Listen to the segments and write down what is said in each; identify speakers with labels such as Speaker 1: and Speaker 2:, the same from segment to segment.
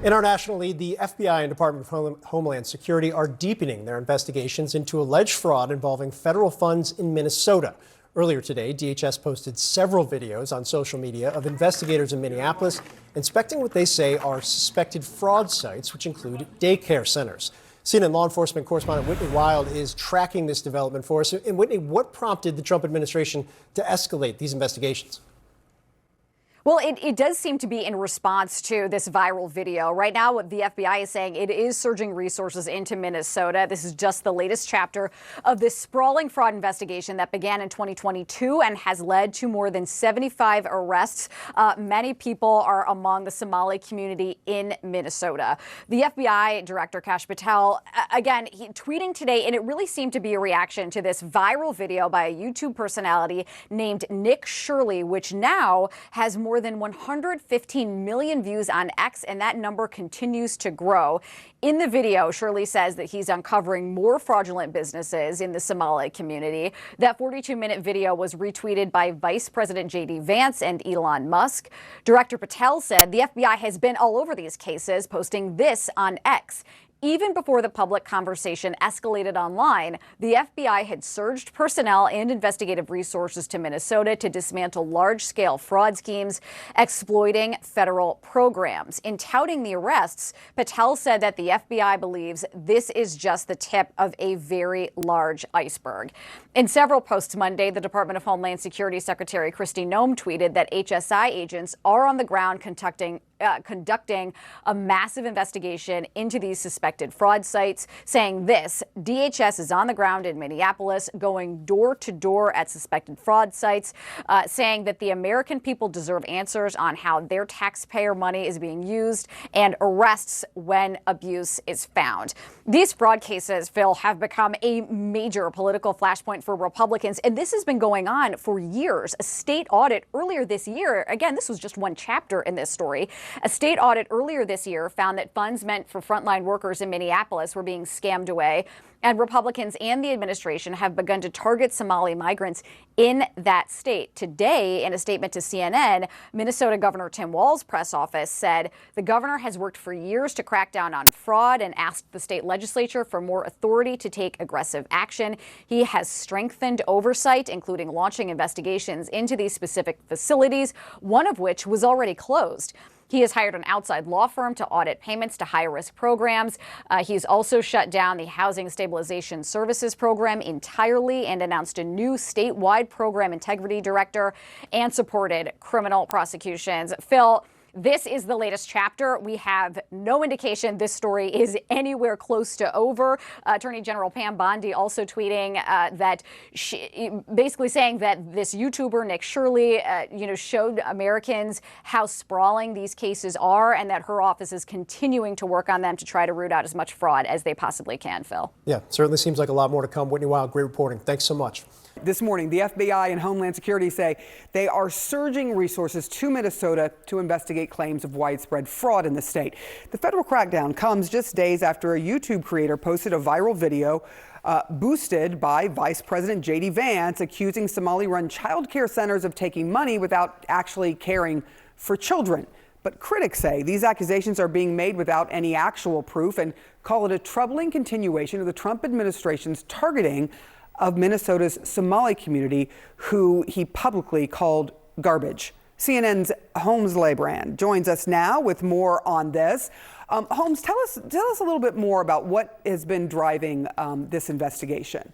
Speaker 1: In our national lead, the FBI and Department of Homeland Security are deepening their investigations into alleged fraud involving federal funds in Minnesota. Earlier today, DHS posted several videos on social media of investigators in Minneapolis inspecting what they say are suspected fraud sites, which include daycare centers. CNN law enforcement correspondent Whitney Wild is tracking this development for us. And Whitney, what prompted the Trump administration to escalate these investigations?
Speaker 2: Well, it does seem to be in response to this viral video. Right now, what the FBI is saying, it is surging resources into Minnesota. This is just the latest chapter of this sprawling fraud investigation that began in 2022 and has led to more than 75 arrests. Many people are among the Somali community in Minnesota. The FBI Director Kash Patel, again, tweeting today, and it really seemed to be a reaction to this viral video by a YouTube personality named Nick Shirley, which now has more than 115 million views on X, and that number continues to grow. In the video, Shirley says that he's uncovering more fraudulent businesses in the Somali community. That 42-minute video was retweeted by Vice President J.D. Vance and Elon Musk. Director Patel said the FBI has been all over these cases, posting this on X. Even before the public conversation escalated online, the FBI had surged personnel and investigative resources to Minnesota to dismantle large-scale fraud schemes exploiting federal programs. In touting the arrests, Patel said that the FBI believes this is just the tip of a very large iceberg. In several posts Monday, the Department of Homeland Security Secretary Kristi Noem tweeted that HSI agents are on the ground conducting a massive investigation into these suspected fraud sites, saying this: DHS is on the ground in Minneapolis, going door to door at suspected fraud sites, saying that the American people deserve answers on how their taxpayer money is being used and arrests when abuse is found. These fraud cases, Phil, have become a major political flashpoint for Republicans, and this has been going on for years. A state audit earlier this year, again, this was just one chapter in this story. A state audit earlier this year found that funds meant for frontline workers in Minneapolis were being scammed away. And Republicans and the administration have begun to target Somali migrants in that state. Today, in a statement to CNN, Minnesota Governor Tim Walz's press office said the governor has worked for years to crack down on fraud and asked the state legislature for more authority to take aggressive action. He has strengthened oversight, including launching investigations into these specific facilities, one of which was already closed. He has hired an outside law firm to audit payments to high-risk programs. He's also shut down the Housing Stabilization Services Program entirely and announced a new statewide program integrity director and supported criminal prosecutions. Phil, this is the latest chapter. We have no indication this story is anywhere close to over. Attorney General Pam Bondi also tweeting that basically saying that this YouTuber, Nick Shirley, showed Americans how sprawling these cases are and that her office is continuing to work on them to try to root out as much fraud as they possibly can, Phil.
Speaker 1: Yeah, certainly seems like a lot more to come. Whitney Wild, great reporting. Thanks so much.
Speaker 3: This morning, the FBI and Homeland Security say they are surging resources to Minnesota to investigate claims of widespread fraud in the state. The federal crackdown comes just days after a YouTube creator posted a viral video boosted by Vice President J.D. Vance accusing Somali-run child care centers of taking money without actually caring for children. But critics say these accusations are being made without any actual proof and call it a troubling continuation of the Trump administration's targeting of Minnesota's Somali community, who he publicly called garbage. CNN's Holmes Lebrand joins us now with more on this. Holmes, tell us a little bit more about what has been driving this investigation.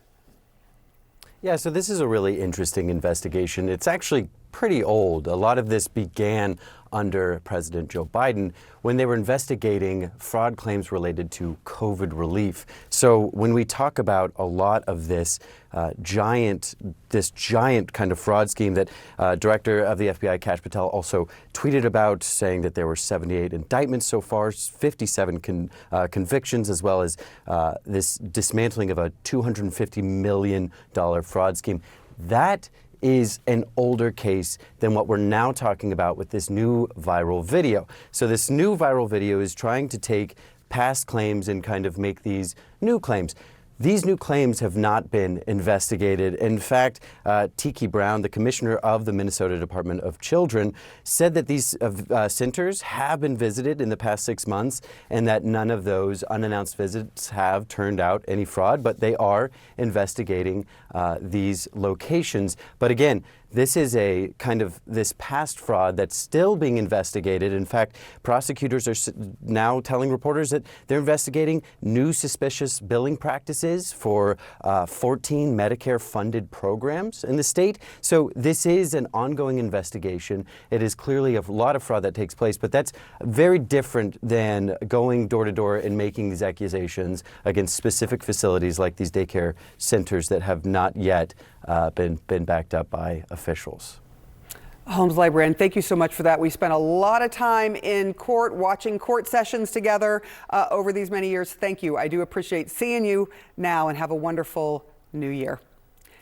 Speaker 4: Yeah, so this is a really interesting investigation. It's actually pretty old. A lot of this began under President Joe Biden when they were investigating fraud claims related to COVID relief. So when we talk about a lot of this giant kind of fraud scheme that Director of the FBI Kash Patel also tweeted about, saying that there were 78 indictments so far, 57 convictions, as well as this dismantling of a $250 million fraud scheme. That is an older case than what we're now talking about with this new viral video. So this new viral video is trying to take past claims and kind of make these new claims. these new claims have not been investigated. In fact, Tiki Brown, the commissioner of the Minnesota Department of Children, said that these centers have been visited in the past 6 months and that none of those unannounced visits have turned out any fraud, but they are investigating these locations. But again, this is a kind of this past fraud that's still being investigated. In fact, prosecutors are now telling reporters that they're investigating new suspicious billing practices for 14 Medicare-funded programs in the state. So this is an ongoing investigation. It is clearly a lot of fraud that takes place, but that's very different than going door to door and making these accusations against specific facilities like these daycare centers that have not yet been backed up by officials.
Speaker 3: Holmes librarian, thank you so much for that. We spent a lot of time in court watching court sessions together over these many years. Thank you. I do appreciate seeing you now, and have a wonderful new year.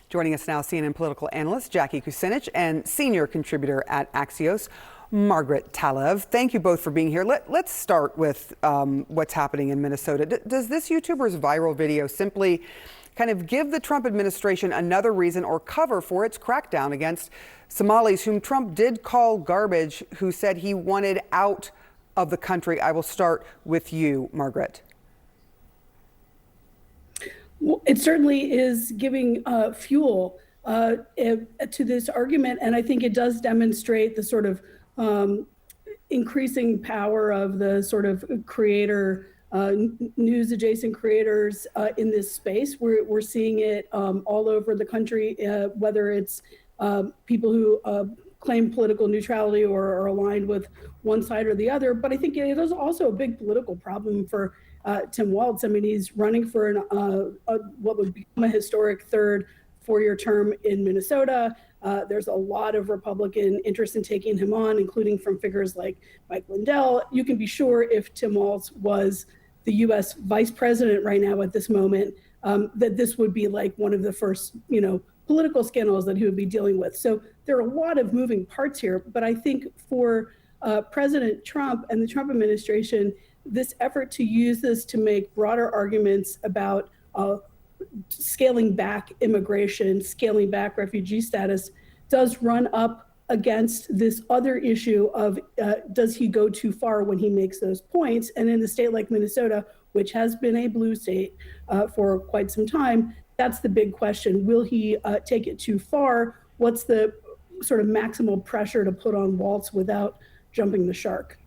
Speaker 3: Joining us now, CNN political analyst Jackie Kucinich and senior contributor at Axios, Margaret Talev. Thank you both for being here. Let's start with what's happening in Minnesota. Does this YouTuber's viral video simply kind of give the Trump administration another reason or cover for its crackdown against Somalis, whom Trump did call garbage, who said he wanted out of the country? I will start with you, Margaret.
Speaker 5: Well, it certainly is giving fuel to this argument, and I think it does demonstrate the sort of increasing power of the sort of creator news adjacent creators in this space. We're seeing it all over the country, whether it's people who claim political neutrality or are aligned with one side or the other. But I think it is also a big political problem for Tim Walz. I mean, he's running for what would become a historic third four-year term in Minnesota. There's a lot of Republican interest in taking him on, including from figures like Mike Lindell. You can be sure if Tim Walz was the U.S. vice president right now at this moment, that this would be like one of the first, political scandals that he would be dealing with. So there are a lot of moving parts here. But I think for President Trump and the Trump administration, this effort to use this to make broader arguments about scaling back immigration, scaling back refugee status, does run up against this other issue of does he go too far when he makes those points? And in a state like Minnesota, which has been a blue state for quite some time, that's the big question. Will he take it too far? What's the sort of maximal pressure to put on Walz without jumping the shark?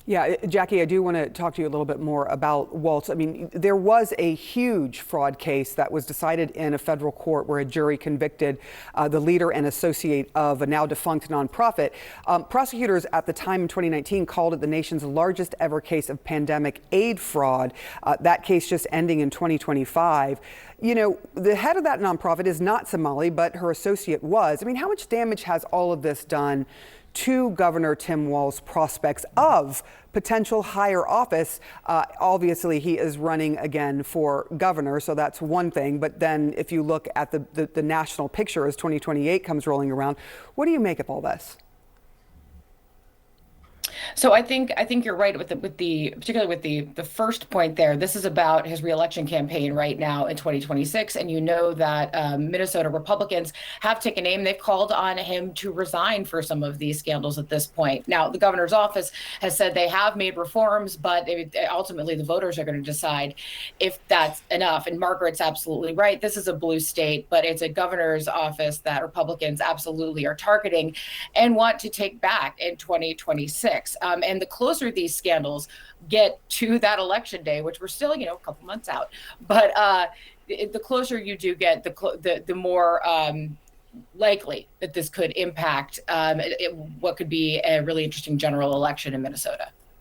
Speaker 3: Yeah, Jackie, I do want to talk to you a little bit more about Walz. I mean, there was a huge fraud case that was decided in a federal court where a jury convicted the leader and associate of a now defunct nonprofit. Prosecutors at the time in 2019 called it the nation's largest ever case of pandemic aid fraud. That case just ending in 2025. The head of that nonprofit is not Somali, but her associate was. I mean, how much damage has all of this done to Governor Tim Walz's prospects of potential higher office? Obviously, he is running again for governor, so that's one thing. But then if you look at the national picture as 2028 comes rolling around, what do you make of all this?
Speaker 6: So I think you're right particularly with the first point there. This is about his reelection campaign right now in 2026, and that Minnesota Republicans have taken aim. They've called on him to resign for some of these scandals at this point. Now, the governor's office has said they have made reforms, but ultimately the voters are going to decide if that's enough. And Margaret's absolutely right. This is a blue state, but it's a governor's office that Republicans absolutely are targeting and want to take back in 2026. And the closer these scandals get to that election day, which we're still, a couple months out, but the closer you do get, the more likely that this could impact what could be a really interesting general election in Minnesota.